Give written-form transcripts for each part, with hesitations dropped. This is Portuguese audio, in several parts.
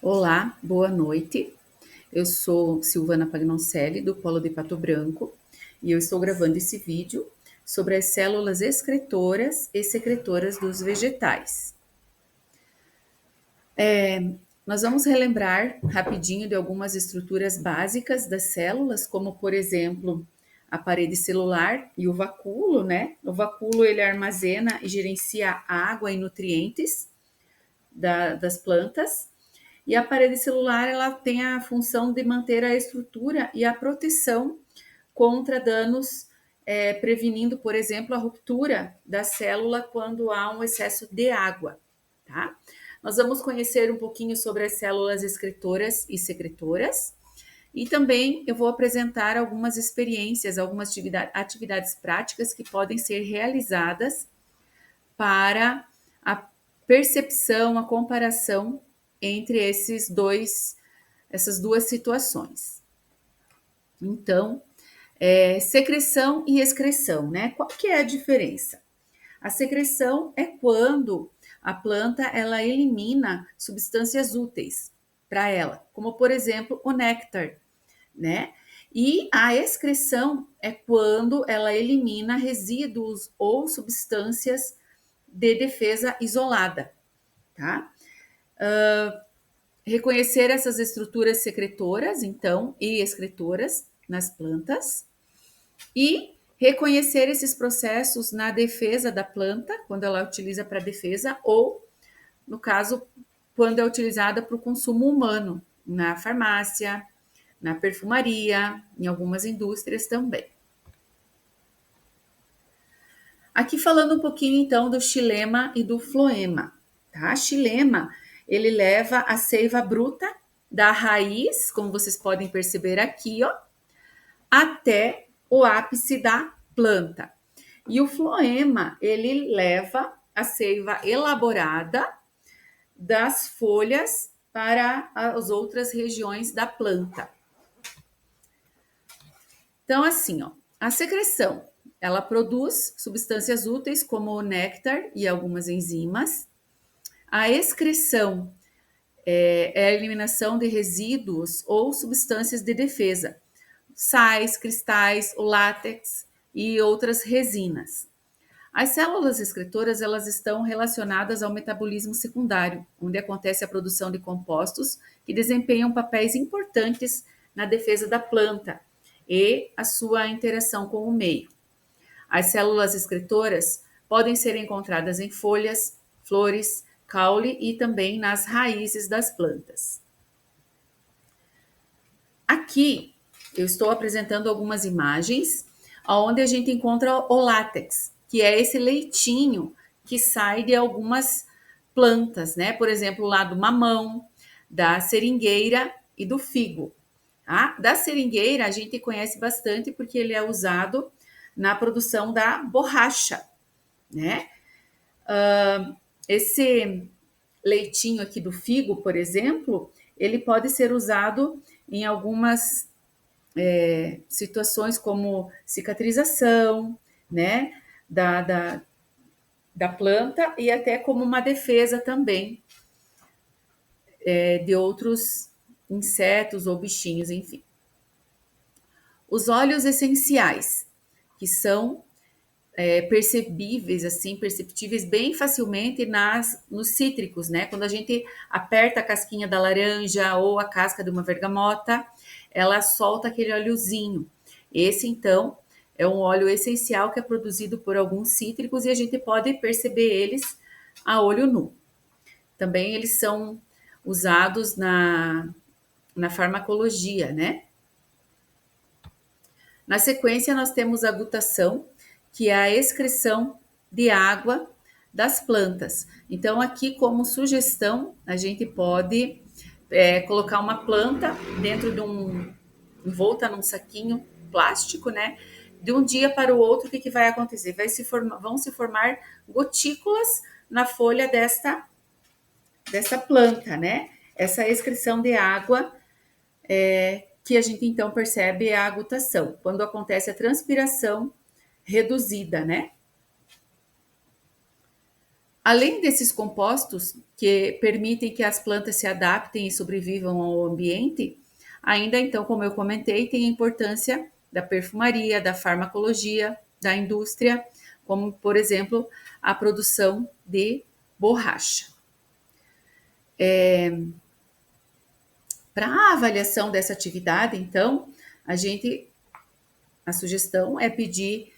Olá, boa noite. Eu sou Silvana Pagnoncelli, do Polo de Pato Branco, e eu estou gravando esse vídeo sobre as células excretoras e secretoras dos vegetais. Nós vamos relembrar rapidinho de algumas estruturas básicas das células, como por exemplo a parede celular e o vacúolo, né? O vacúolo ele armazena e gerencia água e nutrientes das plantas. E a parede celular ela tem a função de manter a estrutura e a proteção contra danos, prevenindo, por exemplo, a ruptura da célula quando há um excesso de água, tá? Nós vamos conhecer um pouquinho sobre as células excretoras e secretoras, e também eu vou apresentar algumas experiências, algumas atividades práticas que podem ser realizadas para a percepção, a comparação entre essas duas situações. Então, secreção e excreção, né? Qual que é a diferença? A secreção é quando a planta ela elimina substâncias úteis para ela, como por exemplo o néctar, né? E a excreção é quando ela elimina resíduos ou substâncias de defesa isolada, tá? Reconhecer essas estruturas secretoras, então, e excretoras nas plantas, e reconhecer esses processos na defesa da planta, quando ela utiliza para defesa, ou, no caso, quando é utilizada para o consumo humano, na farmácia, na perfumaria, em algumas indústrias também. Aqui falando um pouquinho então do xilema e do floema, tá? Xilema, ele leva a seiva bruta da raiz, como vocês podem perceber aqui, ó, até o ápice da planta. E o floema, ele leva a seiva elaborada das folhas para as outras regiões da planta. Então, assim, ó, a secreção, ela produz substâncias úteis como o néctar e algumas enzimas. A excreção é a eliminação de resíduos ou substâncias de defesa, sais, cristais, o látex e outras resinas. As células excretoras elas estão relacionadas ao metabolismo secundário, onde acontece a produção de compostos que desempenham papéis importantes na defesa da planta e a sua interação com o meio. As células excretoras podem ser encontradas em folhas, flores, caule e também nas raízes das plantas. Aqui eu estou apresentando algumas imagens onde a gente encontra o látex, que é esse leitinho que sai de algumas plantas, né? Por exemplo, lá do mamão, da seringueira e do figo. Tá? Da seringueira a gente conhece bastante porque ele é usado na produção da borracha, né? Esse leitinho aqui do figo, por exemplo, ele pode ser usado em algumas situações como cicatrização, né, da planta e até como uma defesa também de outros insetos ou bichinhos, enfim. Os óleos essenciais, que são percebíveis, assim, perceptíveis bem facilmente nos cítricos, né? Quando a gente aperta a casquinha da laranja ou a casca de uma bergamota, ela solta aquele óleozinho. Esse, então, é um óleo essencial que é produzido por alguns cítricos e a gente pode perceber eles a olho nu. Também eles são usados na farmacologia, né? Na sequência, nós temos a gutação, que é a excreção de água das plantas. Então, aqui, como sugestão, a gente pode colocar uma planta dentro de envolta num saquinho plástico, né? De um dia para o outro, o que vai acontecer? Vão se formar gotículas na folha desta planta, né? Essa excreção de água que a gente então percebe é a agutação, quando acontece a transpiração reduzida, né? Além desses compostos que permitem que as plantas se adaptem e sobrevivam ao ambiente, ainda então, como eu comentei, tem a importância da perfumaria, da farmacologia, da indústria, como por exemplo a produção de borracha. Para a avaliação dessa atividade, então, a sugestão é pedir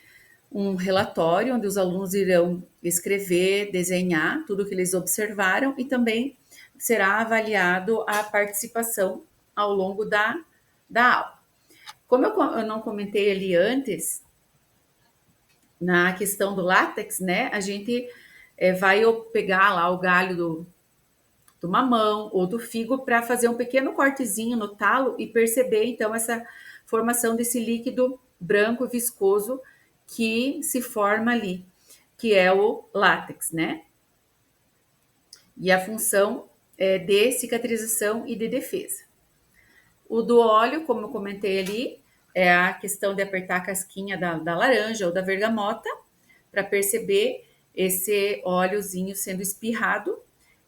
um relatório onde os alunos irão escrever, desenhar tudo o que eles observaram e também será avaliado a participação ao longo da aula. Como eu não comentei ali antes, na questão do látex, né, a gente vai pegar lá o galho do mamão ou do figo para fazer um pequeno cortezinho no talo e perceber então essa formação desse líquido branco viscoso que se forma ali, que é o látex, né? E a função é de cicatrização e de defesa. O do óleo, como eu comentei ali, é a questão de apertar a casquinha da laranja ou da bergamota para perceber esse óleozinho sendo espirrado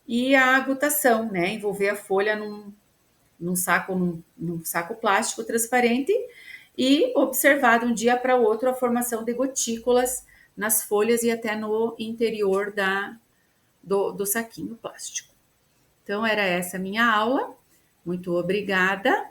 e a agutação, né? Envolver a folha num saco plástico transparente e observar de um dia para o outro a formação de gotículas nas folhas e até no interior do saquinho plástico. Então, era essa a minha aula. Muito obrigada